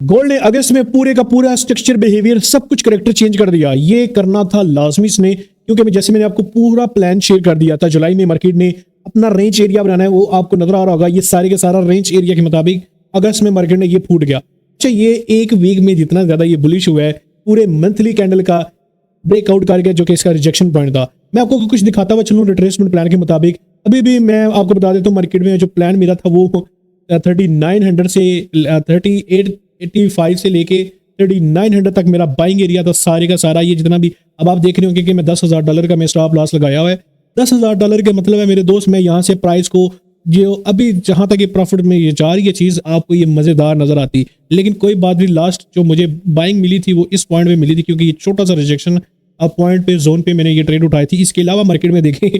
Gold ने अगस्त में पूरे का पूरा स्ट्रक्चर, बिहेवियर, सब कुछ करेक्टर चेंज कर दिया। ये करना था लाजमी इसने, क्योंकि जैसे मैंने आपको पूरा प्लान शेयर कर दिया था। जुलाई में मार्केट ने अपना रेंज एरिया बनाना है, वो आपको नजर आ रहा होगा। ये सारे के सारा रेंज एरिया के मुताबिक अगस्त में मार्केट ने ये फूट गया। अच्छा, ये एक वीक में जितना ज्यादा ये बुलिश हुआ है, पूरे मंथली कैंडल का ब्रेकआउट कर गया, जो कि इसका रिजेक्शन पॉइंट था। मैं आपको कुछ दिखाता हुआ चलूँ रिट्रेसमेंट प्लान के मुताबिक। अभी भी मैं आपको बता देता हूँ, मार्केट में जो प्लान मेरा था वो 3900 से 3885 से लेके 3900 तक मेरा बाइंग एरिया था सारे का सारा। ये जितना भी अब आप देख रहे होंगे कि मैं $10,000 का मैं स्टॉप लॉस लगाया हुआ है। $10,000 का मतलब है मेरे दोस्त, मैं यहाँ से प्राइस को जो अभी जहां तक ये प्रॉफिट में ये जा रही है चीज़, आपको ये मज़ेदार नजर आती। लेकिन कोई बात नहीं, लास्ट जो मुझे बाइंग मिली थी वो इस पॉइंट पे मिली थी, क्योंकि ये छोटा सा रिजेक्शन अब पॉइंट पे, जोन पे मैंने ये ट्रेड उठाई थी। इसके अलावा मार्केट में देखें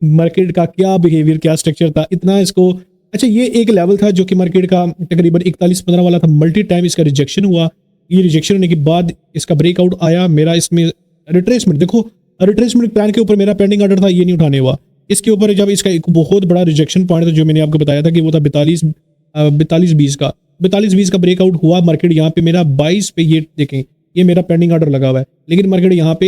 मार्केट का क्या बिहेवियर, क्या स्ट्रक्चर था, इतना इसको। अच्छा, ये एक लेवल था जो कि मार्केट का तकरीबन 4115 वाला था। मल्टी टाइम इसका रिजेक्शन हुआ। ये रिजेक्शन होने के बाद इसका ब्रेकआउट आया। मेरा इसमें रिट्रेसमेंट देखो, रिट्रेसमेंट प्लान के ऊपर मेरा पेंडिंग ऑर्डर था, ये नहीं उठाने हुआ। इसके ऊपर जब इसका एक बहुत बड़ा रिजेक्शन पॉइंट था, जो मैंने आपको बताया था कि वो था 4220 का 4220 का ब्रेकआउट हुआ। मार्केट यहाँ पे मेरा 22 पे, ये देखें, ये मेरा पेंडिंग ऑर्डर लगा हुआ है। लेकिन मार्केट यहाँ पे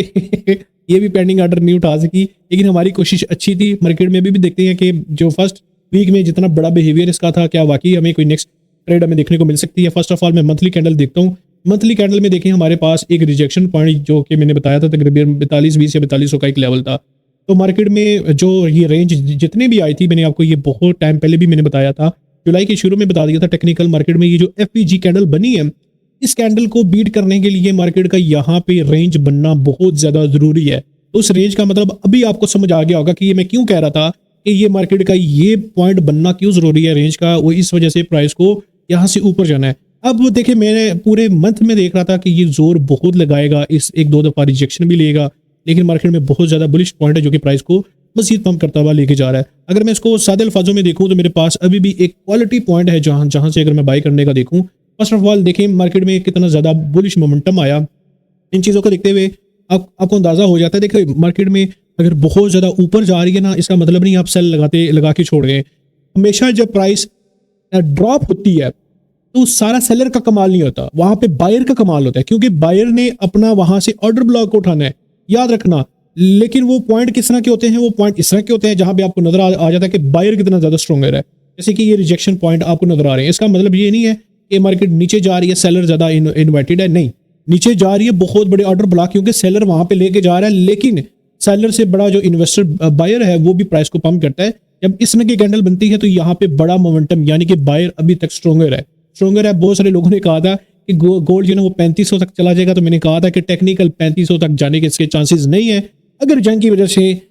ये भी पेंडिंग ऑर्डर नहीं उठा सकी। लेकिन हमारी कोशिश अच्छी थी। मार्केट में भी देखते हैं कि जो फर्स्ट वीक में जितना बड़ा बिहेवियर इसका था, क्या वाकई हमें कोई नेक्स्ट ट्रेड हमें देखने को मिल सकती है। फर्स्ट ऑफ ऑल मैं मंथली कैंडल देखता हूँ। मंथली कैंडल में देखें हमारे पास एक रिजेक्शन पॉइंट, जो कि मैंने बताया था तकरीबन 4220 या 4200 का एक लेवल था। तो मार्केट में जो ये रेंज जितनी भी आई थी, मैंने आपको ये बहुत टाइम पहले भी मैंने बताया था, जुलाई के शुरू में बता दिया था। टेक्निकल मार्केट में ये जो FPG कैंडल बनी है, इस कैंडल को बीट करने के लिए मार्केट का यहाँ पे रेंज बनना बहुत ज्यादा जरूरी है। उस रेंज का मतलब अभी आपको समझ आ गया होगा कि ये मैं क्यों कह रहा था कि ये मार्केट का ये पॉइंट बनना क्यों जरूरी है रेंज का। वो इस वजह से प्राइस को यहाँ से ऊपर जाना है। अब देखिए, मैंने पूरे मंथ में देख रहा था कि ये जोर बहुत लगाएगा, इस एक दो दफा रिजेक्शन भी लेगा। लेकिन मार्केट में बहुत ज्यादा बुलिश पॉइंट है, जो कि प्राइस को मजीद पंप करता हुआ लेके जा रहा है। अगर मैं इसको सादे अल्फाजों में देखूं तो मेरे पास अभी भी एक क्वालिटी पॉइंट है, जहां से अगर मैं बाई करने का देखूं। फर्स्ट ऑफ ऑल देखें मार्केट में कितना ज्यादा बुलिश मोमेंटम आया। इन चीजों को देखते हुए आपको अंदाजा हो जाता है। देखिए, मार्केट में अगर बहुत ज्यादा ऊपर जा रही है ना, इसका मतलब नहीं आप सेल लगा के छोड़ गए। हमेशा जब प्राइस ड्रॉप होती है तो सारा सेलर का कमाल नहीं होता, वहां पे बायर का कमाल होता है, क्योंकि बायर ने अपना वहां से ऑर्डर ब्लॉक को उठाना है, याद रखना। लेकिन वो पॉइंट किस तरह के होते हैं? वो पॉइंट इस तरह के होते हैं जहां पे आपको नजर आ जाता है कि बायर कितना ज्यादा स्ट्रॉन्गर है। जैसे कि ये रिजेक्शन पॉइंट आपको नजर आ रहे हैं। इसका मतलब ये नहीं है कि मार्केट नीचे जा रही है, सेलर ज्यादा इन्वर्टेड है, नहीं। नीचे जा रही है बहुत बड़े ऑर्डर ब्लॉक, क्योंकि सेलर वहां पे लेके जा रहा है। लेकिन सेलर से बड़ा जो इन्वेस्टर बायर है, वो भी प्राइस को पंप करता है। जब इस तरह की कैंडल बनती है तो यहाँ पे बड़ा मोमेंटम, यानी कि बायर अभी तक स्ट्रॉन्गर है। बहुत सारे लोगों ने कहा था कि गोल्ड जो है वो 3500 तक चला जाएगा। तो मैंने कहा था कि टेक्निकल 3500 तक जाने के इसके चांसेस नहीं है। अगर जंग की वजह से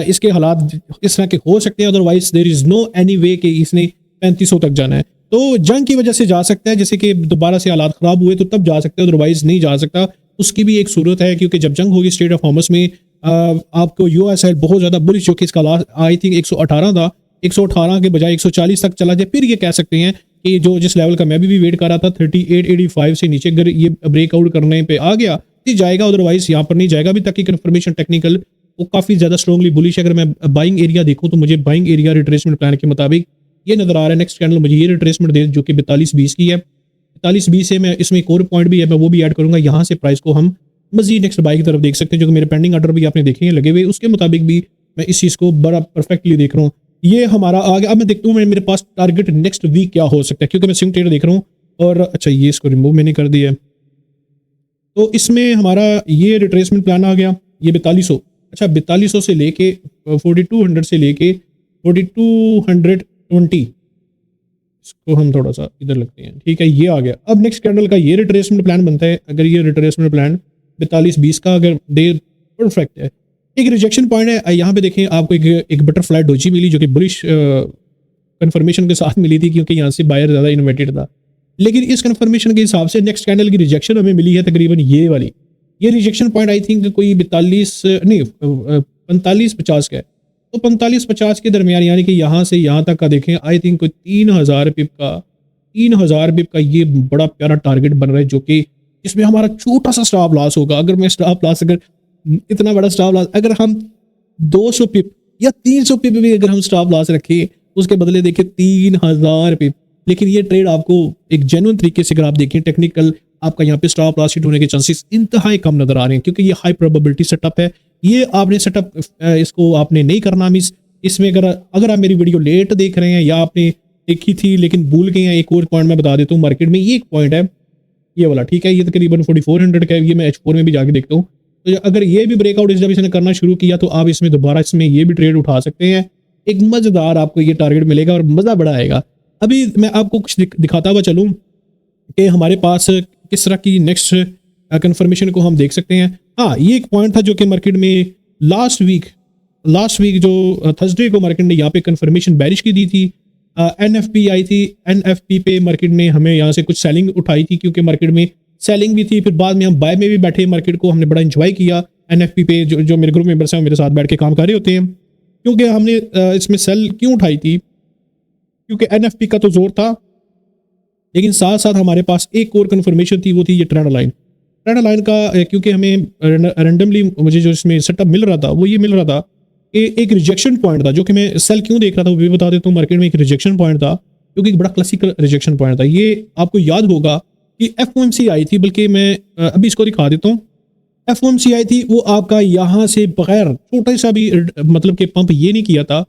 इसके हालात इस तरह के हो सकते हैं, otherwise there is no any way कि इसने 3500 तक जाना है। तो जंग की वजह से जा सकता है, जैसे कि दोबारा से हालात खराब हुए तो तब जा सकता है, अदरवाइज नहीं जा सकता। उसकी भी एक सूरत है, क्योंकि जब जंग होगी स्ट्रेट ऑफ हॉर्मुज़ में, आपको यूएसएल बहुत ज्यादा बुलिश, जो कि इसका लास्ट आई थिंक 118 था, 118 के बजाय 140 तक चला जाए, फिर ये कह सकते हैं कि जो जिस लेवल का मैं भी वेट कर रहा था 3885 से नीचे अगर ये ब्रेकआउट करने पे आ गया तो जाएगा, अदरवाइज यहाँ पर नहीं जाएगा। अभी तक की कंफर्मेशन टेक्निकल वो काफी ज्यादा स्ट्रांगली बुलिश है। अगर मैं बाइंग एरिया देखूं तो मुझे बाइंग एरिया रिट्रेसमेंट प्लान के मुताबिक ये नजर आ रहा है। नेक्स्ट कैंडल मुझे ये रिट्रेसमेंट दे, जो कि 4220 की है। 4220 से मैं इसमें एक और पॉइंट भी है, मैं वो भी ऐड करूंगा। यहाँ से प्राइस को हम मजीद नेक्स्ट बाई की तरफ देख सकते हैं, जो कि मेरे पेंडिंग ऑर्डर भी आपने देखे हैं लगे हुए, उसके मुताबिक भी मैं इस चीज को बड़ा परफेक्टली देख रहा हूँ। ये हमारा आ गया। अब मैं देखता हूँ मेरे पास टारगेट नेक्स्ट वीक क्या हो सकता है, क्योंकि मैं स्विंग ट्रेड देख रहा हूँ। और अच्छा, ये इसको रिमूव मैंने कर दिया। तो इसमें हमारा ये रिट्रेसमेंट प्लान आ गया, ये 4200। अच्छा, 4200 से लेके 4200 से लेके 4220, इसको हम थोड़ा सा इधर लगते हैं, ठीक है, ये आ गया। अब नेक्स्ट कैंडल का ये रिट्रेसमेंट प्लान बनता है। अगर ये रिट्रेसमेंट प्लान 4220 का अगर डे परफेक्ट है, एक रिजेक्शन पॉइंट है यहाँ पे देखें, आपको एक बटरफ्लाई डोजी मिली, जो कि बुलिश कंफर्मेशन के साथ मिली थी, क्योंकि यहाँ से बायर ज्यादा इन्वर्टेड था। लेकिन इस कंफर्मेशन के हिसाब से नेक्स्ट कैंडल की रिजेक्शन हमें मिली है तकरीबन ये वाली। ये रिजेक्शन पॉइंट आई थिंक कोई 4550 का है। तो 4550 के दरमियान, यानी कि यहाँ से यहाँ तक का देखें, आई थिंक कोई 3000 पिप का ये बड़ा प्यारा टारगेट बन रहा है, जो कि इसमें हमारा छोटा सा स्टॉप लॉस होगा। अगर मैं स्टॉप लॉस, अगर इतना बड़ा स्टॉप लॉस, अगर हम 200 पिप या 300 पिप भी अगर हम स्टॉप लॉस रखें, उसके बदले देखिए 3000 पिप, लेकिन ये ट्रेड आपको एक जेन्युइन तरीके से अगर आप देखें टेक्निकल, आपका यहाँ पे स्टॉप लॉस हिट होने के चांसेस इंतहाई कम नजर आ रहे हैं, क्योंकि ये हाई प्रोबेबिलिटी सेटअप है। ये आपने सेटअप इसको आपने नहीं करना मिस। इसमें अगर आप मेरी वीडियो लेट देख रहे हैं या आपने देखी थी लेकिन भूल गए हैं, एक और पॉइंट मैं बता देता हूँ। मार्केट में ये एक पॉइंट है, ये वाला, ठीक है, ये तकरीबन 4400 का है। ये मैं H4 में भी जाके देखता हूँ। तो अगर ये भी ब्रेकआउट जब इसने करना शुरू किया तो आप इसमें दोबारा इसमें ये भी ट्रेड उठा सकते हैं। एक मजेदार आपको ये टारगेट मिलेगा और मजा बड़ा आएगा। अभी मैं आपको कुछ दिखाता हुआ चलूँ कि हमारे पास किस तरह की नेक्स्ट कंफर्मेशन को हम देख सकते हैं। हाँ, ये एक पॉइंट था जो कि मार्केट में लास्ट वीक जो थर्सडे को मार्केट ने यहाँ पे कंफर्मेशन बैरिश की दी थी। एनएफपी आई थी, एनएफपी पे मार्केट ने हमें यहाँ से कुछ सेलिंग उठाई थी, क्योंकि मार्केट में सेलिंग भी थी। फिर बाद में हम बाय में भी बैठे, मार्केट को हमने बड़ा इंजॉय किया। एनएफपी पे जो मेरे ग्रुप मेंबर्स हैं मेरे साथ बैठ के काम कर रहे होते हैं, क्योंकि हमने इसमें सेल क्यों उठाई थी, क्योंकि एनएफपी का तो जोर था, लेकिन साथ साथ हमारे पास एक और कंफर्मेशन थी, वो थी ये ट्रेंड लाइन का। क्योंकि हमें रैंडमली मुझे जो इसमें सेटअप मिल रहा था वो ये मिल रहा था कि एक रिजेक्शन पॉइंट था, जो कि मैं सेल क्यों देख रहा था वो भी बता देता हूँ। मार्केट में एक रिजेक्शन पॉइंट था, क्योंकि एक बड़ा क्लासिकल रिजेक्शन पॉइंट था। ये आपको याद होगा कि एफओएमसी आई थी, बल्कि मैं अभी इसको दिखा देता हूँ। एफओएमसी आई थी, वो आपका यहाँ से बगैर छोटा सा भी मतलब कि पंप ये नहीं किया था,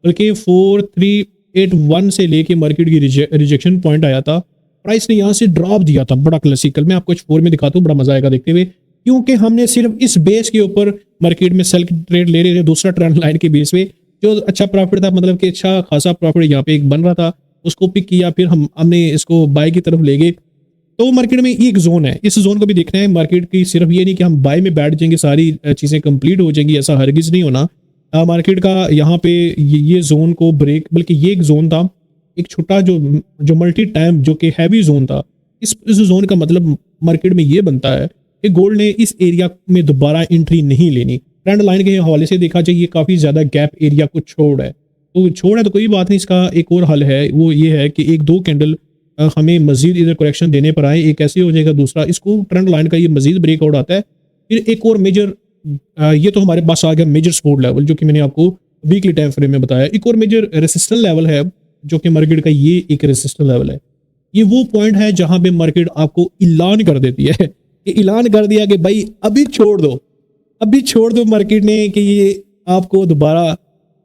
बल्कि 4381 से लेके मार्केट की रिजेक्शन पॉइंट आया था। प्राइस ने यहाँ से ड्रॉप दिया था, बड़ा क्लासिकल। मैं आपको H4 में दिखाता हूँ, बड़ा मजा आएगा देखते हुए, क्योंकि हमने सिर्फ इस बेस के ऊपर मार्केट में सेल ट्रेड ले रहे थे, दूसरा ट्रेंड लाइन के बेस पे जो अच्छा प्रॉफिट था, मतलब कि अच्छा खासा प्रॉफिट यहाँ पे एक बन रहा था, उसको पिक किया, फिर हमने इसको बाय की तरफ ले गए। तो मार्केट में ये एक जोन है, इस जोन को भी देखना है मार्केट की। सिर्फ ये नहीं कि हम बाय में बैठ जाएंगे, सारी चीज़ें कंप्लीट हो जाएंगी, ऐसा हरगिज नहीं होना। मार्केट का यहाँ पे ये जोन को ब्रेक, बल्कि ये एक जोन था, एक छोटा जो मल्टी टाइम जो कि हैवी जोन था। इस जोन का मतलब मार्केट में ये बनता है कि गोल्ड ने इस एरिया में दोबारा एंट्री नहीं लेनी। ट्रेंड लाइन के हवाले से देखा जाए, ये काफ़ी ज़्यादा गैप एरिया को छोड़ है, तो कोई बात नहीं। इसका एक और हल है, वो ये है कि एक दो कैंडल हमें मजीद इधर करेक्शन देने पर आए, एक ऐसे हो जाएगा, दूसरा इसको ट्रेंड लाइन का ये मजीद ब्रेकआउट आता है। फिर एक और मेजर, ये तो हमारे पास आ गया मेजर सपोर्ट लेवल, जो कि मैंने आपको वीकली टाइम फ्रेम में बताया। एक और मेजर रेसिस्टेंस लेवल है, जो कि मार्केट का ये एक रेसिस्टेंस लेवल है। ये वो पॉइंट है जहां पे मार्केट आपको ऐलान कर देती है कि ऐलान कर दिया कि भाई अभी छोड़ दो मार्केट ने, कि ये आपको दोबारा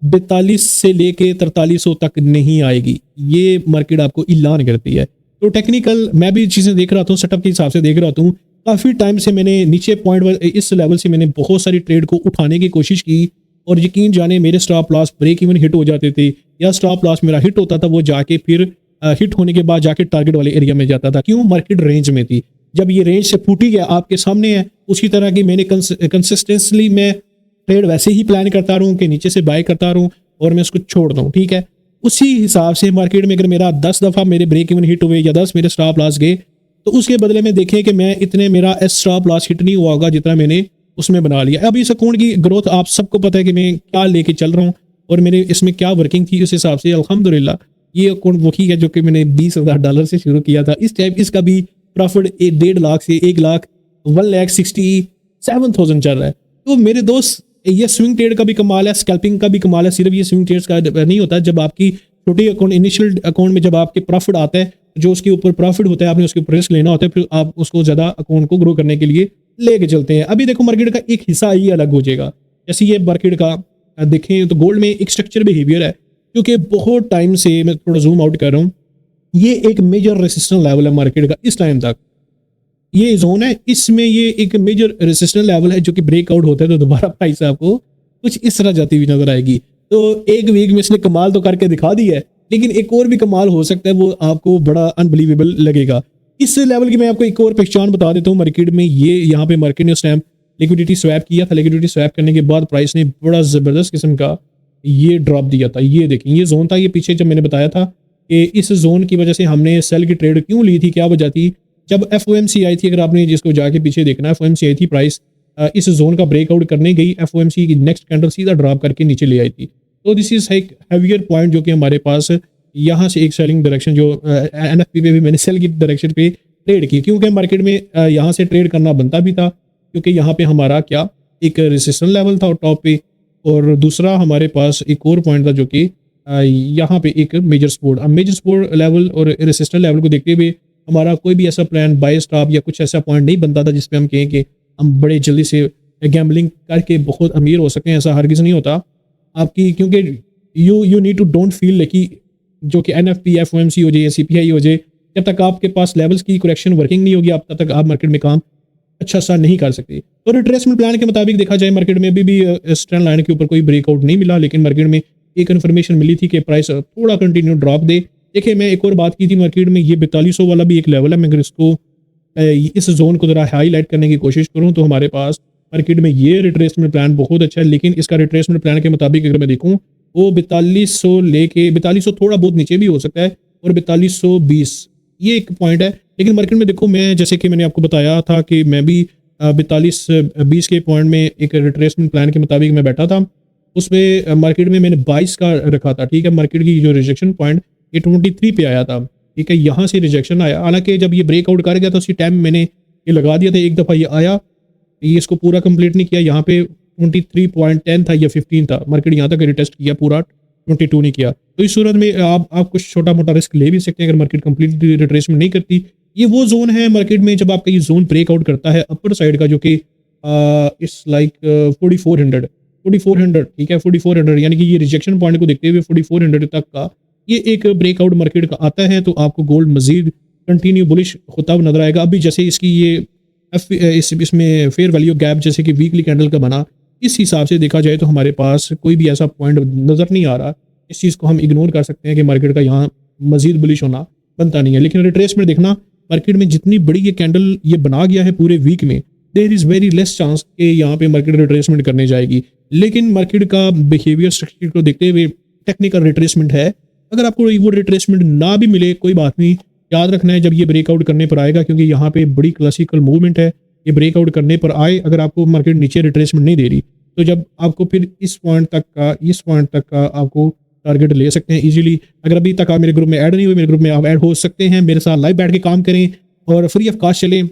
42 से लेके 4300 तक नहीं आएगी। ये मार्केट आपको ऐलान करती है। तो टेक्निकल मैं भी चीज़ें देख रहा हूँ, सेटअप के हिसाब से देख रहा हूँ। काफ़ी टाइम से मैंने नीचे पॉइंट इस लेवल से मैंने बहुत सारी ट्रेड को उठाने की कोशिश की, और यकीन जाने मेरे stop loss break even hit हो जाते थे, या स्टॉप लॉस मेरा हिट होता था, वो जाके फिर हिट होने के बाद जाके टारगेट वाले एरिया में जाता था। क्यों? मार्केट रेंज में थी। जब ये रेंज से फूटी गया, आपके सामने है, उसी तरह की मैंने कंसिस्टेंसली मैं ट्रेड वैसे ही प्लान करता रहूँ कि नीचे से बाय करता रहूँ और मैं उसको छोड़ दूँ, ठीक है। उसी हिसाब से मार्केट में अगर मेरा 10 दफ़ा मेरे ब्रेक इवन हिट हुए या 10 मेरे स्टॉप लॉस गए, तो उसके बदले में देखें कि मैं इतने मेरा स्टॉप लॉस हिट नहीं हुआ होगा जितना मैंने उसमें बना लिया। अब इस अकाउंट की ग्रोथ आप सबको पता है कि मैं क्या लेके चल रहा हूँ और मेरे इसमें क्या वर्किंग थी। उस हिसाब से अल्हम्दुलिल्लाह ये अकाउंट वही है जो कि मैंने $20,000 से शुरू किया था। इस टाइम इसका भी प्रॉफिट 1.5 लाख से 1,67,000 चल रहा है। तो मेरे दोस्त, ये स्विंग ट्रेड का भी कमाल है, स्कैल्पिंग का भी कमाल है। सिर्फ ये स्विंग ट्रेड्स का नहीं होता। जब आपकी छोटी अकाउंट, इनिशियल अकाउंट में जब आपके प्रॉफिट आता है, जो उसके ऊपर प्रॉफिट होता है, आपने उसके ऊपर रिस्क लेना होता है, फिर आप उसको ज़्यादा अकाउंट को ग्रो करने के लिए लेके चलते हैं। अभी देखो मार्केट का एक हिस्सा ही अलग हो जाएगा। जैसे ये मार्केट का देखें तो गोल्ड में एक स्ट्रक्चर बिहेवियर है, क्योंकि बहुत टाइम से, मैं थोड़ा जूम आउट कर रहा हूँ, ये एक मेजर रेसिस्टेंस लेवल है मार्केट का इस टाइम तक। ये जोन है, इसमें ये एक मेजर रेसिस्टेंस लेवल है, जो कि ब्रेकआउट होता है तो दोबारा प्राइस आपको कुछ इस तरह जाती हुई नजर आएगी। तो एक वीक में इसने कमाल तो करके दिखा दी है, लेकिन एक और भी कमाल हो सकता है, वो आपको बड़ा अनबिलीवेबल लगेगा। इस लेवल की मैं आपको एक और पहचान बता देता हूँ मार्केट में। ये यहाँ पे मार्केट ने उस टाइम लिक्विडिटी स्वैप किया था। लिक्विडिटी स्वैप करने के बाद प्राइस ने बड़ा ज़बरदस्त किस्म का ये ड्रॉप दिया था। ये देखें, ये जोन था, ये पीछे जब मैंने बताया था कि इस जोन की वजह से हमने सेल की ट्रेड क्यों ली थी, क्या वजह थी। जब FOMC आई थी, अगर आपने जिसको जाके पीछे देखना है, FOMC आई थी, प्राइस इस जोन का ब्रेकआउट करने गई, FOMC की नेक्स्ट कैंडल सीधा ड्रॉप करके नीचे ले आई थी। तो दिस इज एक हैवियर पॉइंट जो कि हमारे पास यहाँ से एक सेलिंग डायरेक्शन, जो NFP पे भी मैंने सेल की डायरेक्शन पे ट्रेड की, क्योंकि मार्केट में यहाँ से ट्रेड करना बनता भी था, क्योंकि यहाँ पे हमारा क्या एक रेसिस्टेंस लेवल था टॉप पे, और दूसरा हमारे पास एक और पॉइंट था जो कि यहाँ पे एक मेजर सपोर्ट, अब मेजर सपोर्ट लेवल और रेसिस्टेंस लेवल को देखते हुए हमारा कोई भी ऐसा प्लान बाय स्टॉप या कुछ ऐसा पॉइंट नहीं बनता था जिसपे हम कहें कि हम बड़े जल्दी से गैम्बलिंग करके बहुत अमीर हो सकें, ऐसा हरगिज़ नहीं होता आपकी, क्योंकि you need to don't feel कि जो कि NFP FOMC हो जाए या CPI हो जाए, जब तक आपके पास लेवल्स की करेक्शन वर्किंग नहीं होगी, आप तब तक आप मार्केट में काम अच्छा सा नहीं कर सकते। तो रिट्रेसमेंट प्लान के मुताबिक देखा जाए मार्केट में अभी भी इस ट्रेंड लाइन के ऊपर कोई ब्रेकआउट नहीं मिला, लेकिन मार्केट में एक इन्फॉर्मेशन मिली थी कि प्राइस थोड़ा कंटिन्यू ड्रॉप दे। देखिए, मैं एक और बात की थी मार्केट में, ये 4200 वाला भी एक लेवल है, मैं अगर इसको इस जोन को ज़रा हाईलाइट करने की कोशिश करूँ तो हमारे पास मार्केट में ये रिट्रेसमेंट प्लान बहुत अच्छा है, लेकिन इसका रिट्रेसमेंट प्लान के मुताबिक अगर मैं देखूँ वो 4200 लेके 4200 थोड़ा बहुत नीचे भी हो सकता है और 4220 ये एक पॉइंट है। लेकिन मार्केट में देखो, मैं जैसे कि मैंने आपको बताया था कि मैं भी 4220 के पॉइंट में एक रिट्रेसमेंट प्लान के मुताबिक मैं बैठा था, उसमें मार्केट में मैंने 22 का रखा था, ठीक है। मार्केट की जो रिजेक्शन पॉइंट ये 23 पे आया था, ठीक है, यहाँ से रिजेक्शन आया, हालांकि जब ये ब्रेकआउट कर गया तो उसी टाइम मैंने ये लगा दिया था, एक दफ़ा ये आया, ये इसको पूरा कंप्लीट नहीं किया, यहाँ पे 23.10 था या 15 था, मार्केट यहाँ तक रिटेस्ट किया, पूरा 22 नहीं किया। तो इस सूरत में आप कुछ छोटा मोटा रिस्क ले भी सकते हैं अगर मार्केट कंप्लीट रिट्रेसमेंट नहीं करती। ये वो जोन है मार्केट में जब आपका ये जोन ब्रेकआउट करता है अपर साइड का, जो कि इट्स लाइक 4400, ठीक है, 4400, यानी कि ये रिजेक्शन पॉइंट को देखते हुए 4400 तक का ये एक ब्रेकआउट मार्केट का आता है तो आपको गोल्ड मजीद कंटिन्यू बुलिश होता हुआ नजर आएगा। अभी जैसे इसकी ये इसमें फेयर वैल्यू गैप जैसे कि वीकली कैंडल का बना, इस हिसाब से देखा जाए तो हमारे पास कोई भी ऐसा पॉइंट नज़र नहीं आ रहा। इस चीज़ को हम इग्नोर कर सकते हैं कि मार्केट का यहाँ मजीद बुलिश होना बनता नहीं है। लेकिन रिट्रेसमेंट देखना, मार्केट में जितनी बड़ी ये कैंडल ये बना गया है पूरे वीक में, there is very less chance कि यहाँ पे मार्केट रिट्रेसमेंट करने जाएगी। लेकिन मार्केट का बिहेवियर स्ट्रक्चर को देखते हुए टेक्निकल रिट्रेसमेंट है, अगर आपको वो रिट्रेसमेंट ना भी मिले कोई बात नहीं, याद रखना है जब ये ब्रेकआउट करने पर आएगा, क्योंकि यहाँ पे बड़ी क्लासिकल मूवमेंट है, ये ब्रेकआउट करने पर आए, अगर आपको मार्केट नीचे रिट्रेसमेंट नहीं दे रही तो जब आपको फिर इस पॉइंट तक का आपको टारगेट ले सकते हैं इजीली। अगर अभी तक आप मेरे ग्रुप में ऐड नहीं हुए, मेरे ग्रुप में आप ऐड हो सकते हैं, मेरे साथ लाइव बैठ के काम करें और फ्री ऑफ कॉस्ट चलें।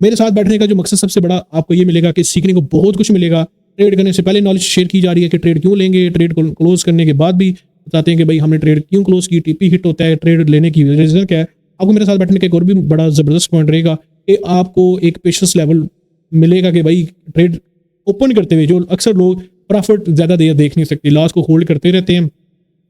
मेरे साथ बैठने का जो मकसद सबसे बड़ा आपको ये मिलेगा कि सीखने को बहुत कुछ मिलेगा। ट्रेड करने से पहले नॉलेज शेयर की जा रही है कि ट्रेड क्यों लेंगे, ट्रेड को क्लोज करने के बाद भी बताते हैं कि भाई हमने ट्रेड क्यों क्लोज की, टीपी हिट होता है, ट्रेड लेने की रीजन क्या है। आपको मेरे साथ बैठने का एक और भी बड़ा ज़बरदस्त पॉइंट रहेगा कि आपको एक पेशेंस लेवल मिलेगा कि भाई ट्रेड ओपन करते हुए जो अक्सर लोग प्रॉफिट ज़्यादा देर देख नहीं सकते, लॉस को होल्ड करते रहते हैं,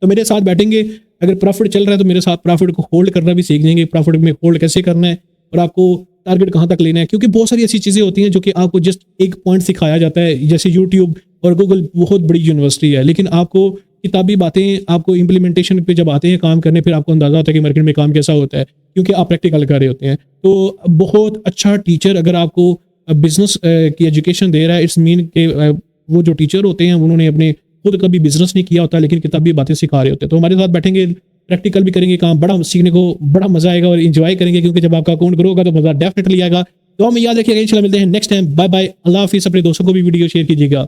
तो मेरे साथ बैठेंगे, अगर प्रॉफिट चल रहा है तो मेरे साथ प्रॉफिट को होल्ड करना भी सीख जाएंगे, प्रॉफिट में होल्ड कैसे करना है और आपको टारगेट कहाँ तक लेना है। क्योंकि बहुत सारी ऐसी चीज़ें होती हैं जो कि आपको जस्ट एक पॉइंट सिखाया जाता है, जैसे यूट्यूब और गूगल बहुत बड़ी यूनिवर्सिटी है, लेकिन आपको किताबी बातें, आपको इम्प्लीमेंटेशन पे जब आते हैं काम करने, फिर आपको अंदाजा होता है कि मार्केट में काम कैसा होता है, क्योंकि आप प्रैक्टिकल कर रहे होते हैं। तो बहुत अच्छा टीचर अगर आपको बिजनेस की एजुकेशन दे रहा है, इट्स मीन के वो जो टीचर होते हैं उन्होंने अपने खुद कभी बिजनेस नहीं किया होता, लेकिन किताबी बातें सिखा रहे होते हैं। तो हमारे साथ बैठेंगे, प्रैक्टिकल भी करेंगे, काम बड़ा सीखने को बड़ा मजा आएगा और इंजॉय करेंगे, क्योंकि जब आपका अकाउंट ग्रो होगा तो मजा डेफिनेटली आएगा। तो हमें याद रखिएगा, इंशाल्लाह मिलते हैं नेक्स्ट टाइम। बाय बाय, अल्लाह हाफिज़। अपने दोस्तों को भी वीडियो शेयर कीजिएगा।